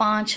5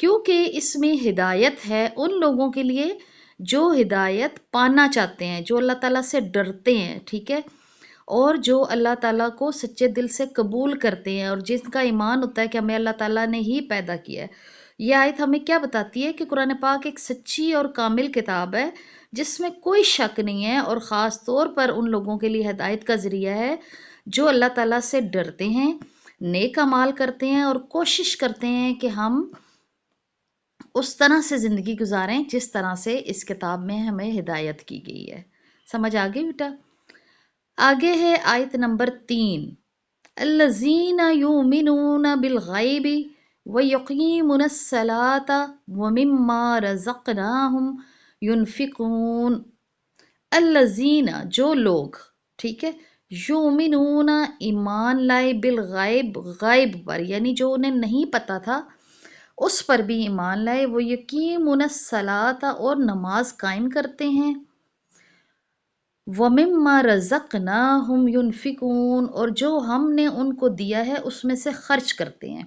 کیونکہ اس میں ہدایت ہے ان لوگوں کے لیے جو ہدایت پانا چاہتے ہیں، جو اللہ تعالیٰ سے ڈرتے ہیں، ٹھیک ہے، اور جو اللہ تعالیٰ کو سچے دل سے قبول کرتے ہیں، اور جس کا ایمان ہوتا ہے کہ ہمیں اللہ تعالیٰ نے ہی پیدا کیا ہے۔ یہ آیت ہمیں کیا بتاتی ہے کہ قرآن پاک ایک سچی اور کامل کتاب ہے جس میں کوئی شک نہیں ہے، اور خاص طور پر ان لوگوں کے لیے ہدایت کا ذریعہ ہے جو اللہ تعالیٰ سے ڈرتے ہیں، نیک اعمال کرتے ہیں، اور کوشش کرتے ہیں کہ ہم اس طرح سے زندگی گزاریں جس طرح سے اس کتاب میں ہمیں ہدایت کی گئی ہے۔ سمجھ آگے بیٹا؟ آگے ہے آیت نمبر 3، الذین یؤمنون بالغیب ویقیمون الصلاة ومما رزقناہم ینفقون۔ الذین جو لوگ، ٹھیک ہے، یؤمنون ایمان لائے، بالغیب غیب پر، یعنی جو انہیں نہیں پتا تھا اس پر بھی ایمان لائے، وہ یقیمون الصلاۃ اور نماز قائم کرتے ہیں، وَمِمَّا رَزَقْنَاهُمْ يُنْفِقُونَ اور جو ہم نے ان کو دیا ہے اس میں سے خرچ کرتے ہیں۔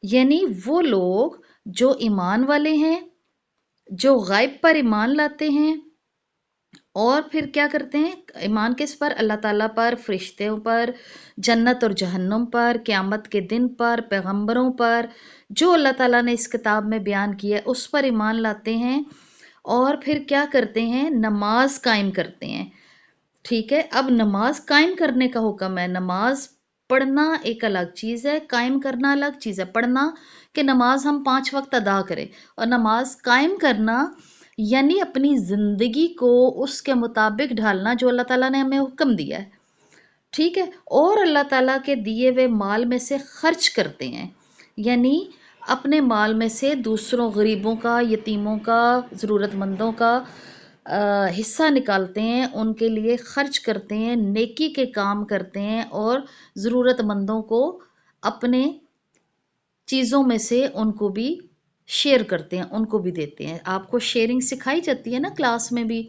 یعنی وہ لوگ جو ایمان والے ہیں، جو غیب پر ایمان لاتے ہیں، اور پھر کیا کرتے ہیں؟ ایمان کس پر؟ اللہ تعالیٰ پر، فرشتوں پر، جنت اور جہنم پر، قیامت کے دن پر، پیغمبروں پر، جو اللہ تعالیٰ نے اس کتاب میں بیان کیا ہے اس پر ایمان لاتے ہیں، اور پھر کیا کرتے ہیں؟ نماز قائم کرتے ہیں، ٹھیک ہے۔ اب نماز قائم کرنے کا حکم ہے۔ نماز پڑھنا ایک الگ چیز ہے، قائم کرنا الگ چیز ہے۔ پڑھنا کہ نماز ہم 5 وقت ادا کریں، اور نماز قائم کرنا یعنی اپنی زندگی کو اس کے مطابق ڈھالنا جو اللہ تعالیٰ نے ہمیں حکم دیا ہے، ٹھیک ہے، اور اللہ تعالیٰ کے دیے ہوئے مال میں سے خرچ کرتے ہیں، یعنی اپنے مال میں سے دوسروں، غریبوں کا، یتیموں کا، ضرورت مندوں کا حصہ نکالتے ہیں، ان کے لیے خرچ کرتے ہیں، نیکی کے کام کرتے ہیں، اور ضرورت مندوں کو اپنے چیزوں میں سے ان کو بھی شیئر کرتے ہیں، ان کو بھی دیتے ہیں۔ آپ کو شیئرنگ سکھائی جاتی ہے نا کلاس میں بھی،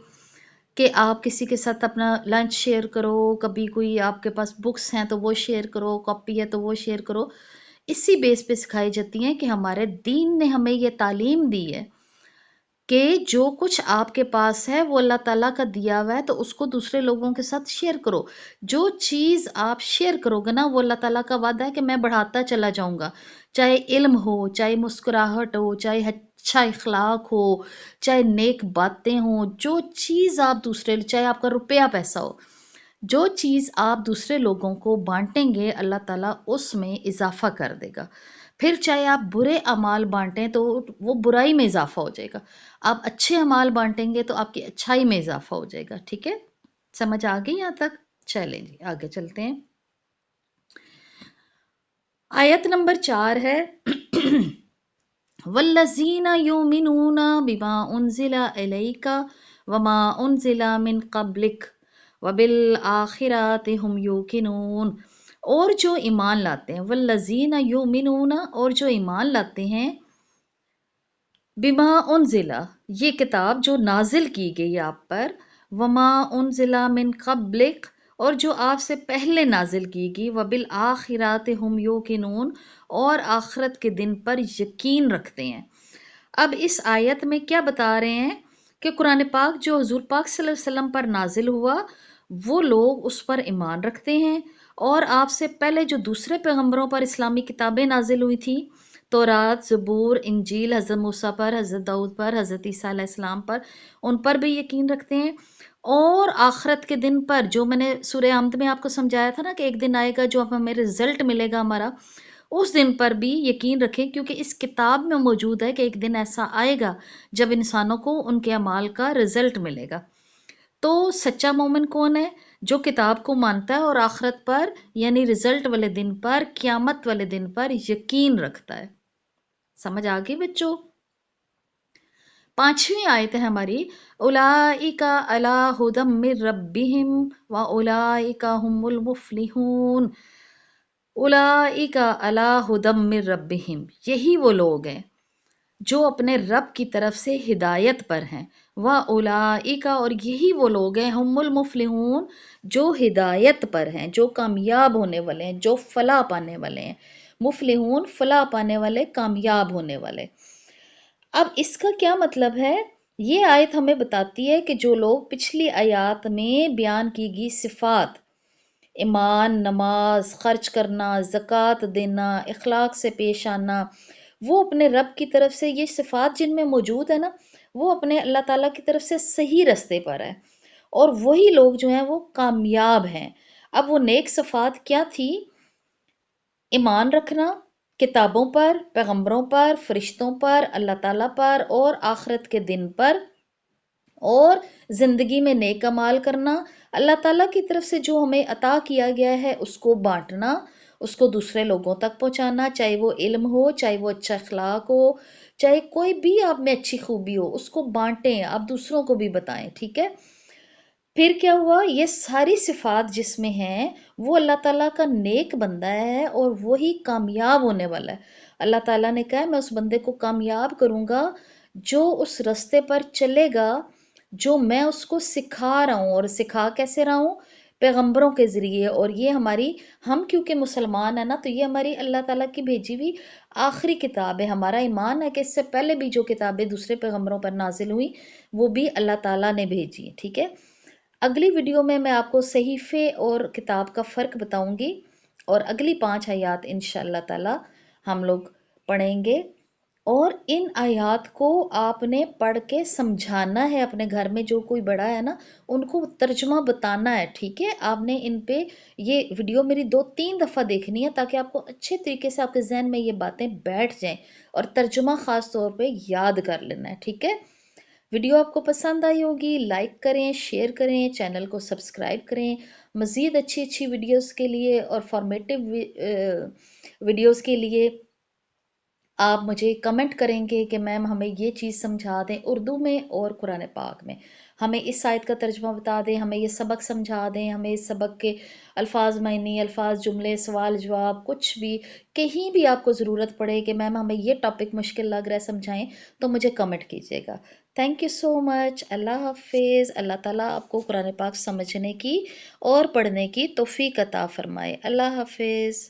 کہ آپ کسی کے ساتھ اپنا لنچ شیئر کرو، کبھی کوئی آپ کے پاس بکس ہیں تو وہ شیئر کرو، کاپی ہے تو وہ شیئر کرو۔ اسی بیس پہ سکھائی جاتی ہیں کہ ہمارے دین نے ہمیں یہ تعلیم دی ہے کہ جو کچھ آپ کے پاس ہے وہ اللہ تعالیٰ کا دیا ہوا ہے، تو اس کو دوسرے لوگوں کے ساتھ شیئر کرو۔ جو چیز آپ شیئر کرو گے نا، وہ اللہ تعالیٰ کا وعدہ ہے کہ میں بڑھاتا چلا جاؤں گا، چاہے علم ہو، چاہے مسکراہٹ ہو، چاہے اچھا اخلاق ہو، چاہے نیک باتیں ہوں، جو چیز آپ دوسرے، چاہے آپ کا روپیہ پیسہ ہو، جو چیز آپ دوسرے لوگوں کو بانٹیں گے اللہ تعالیٰ اس میں اضافہ کر دے گا۔ پھر چاہے آپ برے اعمال بانٹیں تو وہ برائی میں اضافہ ہو جائے گا، آپ اچھے اعمال بانٹیں گے تو آپ کی اچھائی میں اضافہ ہو جائے گا، ٹھیک ہے؟ سمجھ آ گئی یہاں تک؟ چلیں جی آگے چلتے ہیں۔ آیت نمبر 4 ہے وَالَّذِينَ يُؤْمِنُونَ بِمَا أُنزِلَ إِلَيْكَ وَمَا أُنزِلَ مِن قَبْلِكَ وَبِالْآخِرَةِ هُمْ يُوقِنُونَ اور جو ایمان لاتے ہیں، وَالَّذِينَ يُؤْمِنُونَ اور جو ایمان لاتے ہیں، بِمَا أُنزِلَ یہ کتاب جو نازل کی گئی آپ پر، وَمَا أُنزِلَ مِن قَبْلِكَ اور جو آپ سے پہلے نازل کی گئی، وَبِالْآخِرَةِ هُمْ يُوقِنُونَ اور آخرت کے دن پر یقین رکھتے ہیں۔ اب اس آیت میں کیا بتا رہے ہیں کہ قرآن پاک جو حضور پاک صلی اللہ علیہ وسلم پر نازل ہوا، وہ لوگ اس پر ایمان رکھتے ہیں، اور آپ سے پہلے جو دوسرے پیغمبروں پر اسلامی کتابیں نازل ہوئی تھیں، تورات، زبور، انجیل، حضرت موسیٰ پر، حضرت داؤد پر، حضرت عیسیٰ علیہ السلام پر، ان پر بھی یقین رکھتے ہیں، اور آخرت کے دن پر جو میں نے سورہ حمد میں آپ کو سمجھایا تھا نا کہ ایک دن آئے گا جو ہمیں رزلٹ ملے گا ہمارا، اس دن پر بھی یقین رکھیں، کیونکہ اس کتاب میں موجود ہے کہ ایک دن ایسا آئے گا جب انسانوں کو ان کے اعمال کا رزلٹ ملے گا۔ تو سچا مومن کون ہے؟ جو کتاب کو مانتا ہے اور آخرت پر یعنی رزلٹ والے دن پر، قیامت والے دن پر یقین رکھتا ہے۔ سمجھ آ گئی بچوں؟ 5ویں آیت ہے ہماری، اولئک علی ھدی من ربہم واولئک ھم المفلحون۔ اولئک علی ھدی من ربہم یہی وہ لوگ ہیں جو اپنے رب کی طرف سے ہدایت پر ہیں، واولئک اور یہی وہ لوگ ہیں، ھم المفلحون جو ہدایت پر ہیں، جو کامیاب ہونے والے ہیں، جو فلاح پانے والے ہیں۔ مفلحون فلاح پانے والے، کامیاب ہونے والے۔ اب اس کا کیا مطلب ہے؟ یہ آیت ہمیں بتاتی ہے کہ جو لوگ پچھلی آیات میں بیان کی گئی صفات، ایمان، نماز، خرچ کرنا، زکوٰۃ دینا، اخلاق سے پیش آنا، وہ اپنے رب کی طرف سے یہ صفات جن میں موجود ہے نا، وہ اپنے اللہ تعالیٰ کی طرف سے صحیح رستے پر ہے، اور وہی لوگ جو ہیں وہ کامیاب ہیں۔ اب وہ نیک صفات کیا تھی؟ ایمان رکھنا کتابوں پر، پیغمبروں پر، فرشتوں پر، اللہ تعالیٰ پر اور آخرت کے دن پر، اور زندگی میں نیک اعمال کرنا، اللہ تعالیٰ کی طرف سے جو ہمیں عطا کیا گیا ہے اس کو بانٹنا، اس کو دوسرے لوگوں تک پہنچانا، چاہے وہ علم ہو، چاہے وہ اچھا اخلاق ہو، چاہے کوئی بھی آپ میں اچھی خوبی ہو، اس کو بانٹیں، آپ دوسروں کو بھی بتائیں، ٹھیک ہے؟ پھر کیا ہوا؟ یہ ساری صفات جس میں ہیں وہ اللہ تعالیٰ کا نیک بندہ ہے اور وہی کامیاب ہونے والا ہے۔ اللہ تعالیٰ نے کہا میں اس بندے کو کامیاب کروں گا جو اس رستے پر چلے گا جو میں اس کو سکھا رہا ہوں، اور سکھا کیسے رہا ہوں؟ پیغمبروں کے ذریعے، اور یہ ہماری، ہم کیونکہ مسلمان ہیں نا، تو یہ ہماری اللہ تعالیٰ کی بھیجی ہوئی آخری کتاب ہے۔ ہمارا ایمان ہے کہ اس سے پہلے بھی جو کتابیں دوسرے پیغمبروں پر نازل ہوئی وہ بھی اللہ تعالیٰ نے بھیجی، ٹھیک ہے؟ اگلی ویڈیو میں آپ کو صحیفے اور کتاب کا فرق بتاؤں گی، اور اگلی 5 آیات انشاءاللہ تعالی ہم لوگ پڑھیں گے، اور ان آیات کو آپ نے پڑھ کے سمجھانا ہے اپنے گھر میں، جو کوئی بڑا ہے نا ان کو ترجمہ بتانا ہے، ٹھیک ہے؟ آپ نے ان پہ یہ ویڈیو میری 2-3 دفعہ دیکھنی ہے تاکہ آپ کو اچھے طریقے سے آپ کے ذہن میں یہ باتیں بیٹھ جائیں، اور ترجمہ خاص طور پہ یاد کر لینا ہے، ٹھیک ہے؟ ویڈیو آپ کو پسند آئی ہوگی، لائک کریں، شیئر کریں، چینل کو سبسکرائب کریں۔ مزید اچھی اچھی ویڈیوز کے لیے اور فارمیٹیو ویڈیوز کے لیے آپ مجھے کمنٹ کریں گے کہ میم ہمیں یہ چیز سمجھا دیں اردو میں اور قرآن پاک میں، ہمیں اس آیت کا ترجمہ بتا دیں، ہمیں یہ سبق سمجھا دیں، ہمیں اس سبق کے الفاظ معنی، الفاظ، جملے، سوال جواب، کچھ بھی، کہیں بھی آپ کو ضرورت پڑے کہ میم ہمیں یہ ٹاپک مشکل لگ رہا ہے سمجھائیں، تو مجھے کمنٹ کیجیے گا۔ تھینک یو سو مچ۔ اللہ حافظ۔ اللہ تعالیٰ آپ کو قرآن پاک سمجھنے کی اور پڑھنے کی توفیق عطا فرمائے۔ اللہ حافظ۔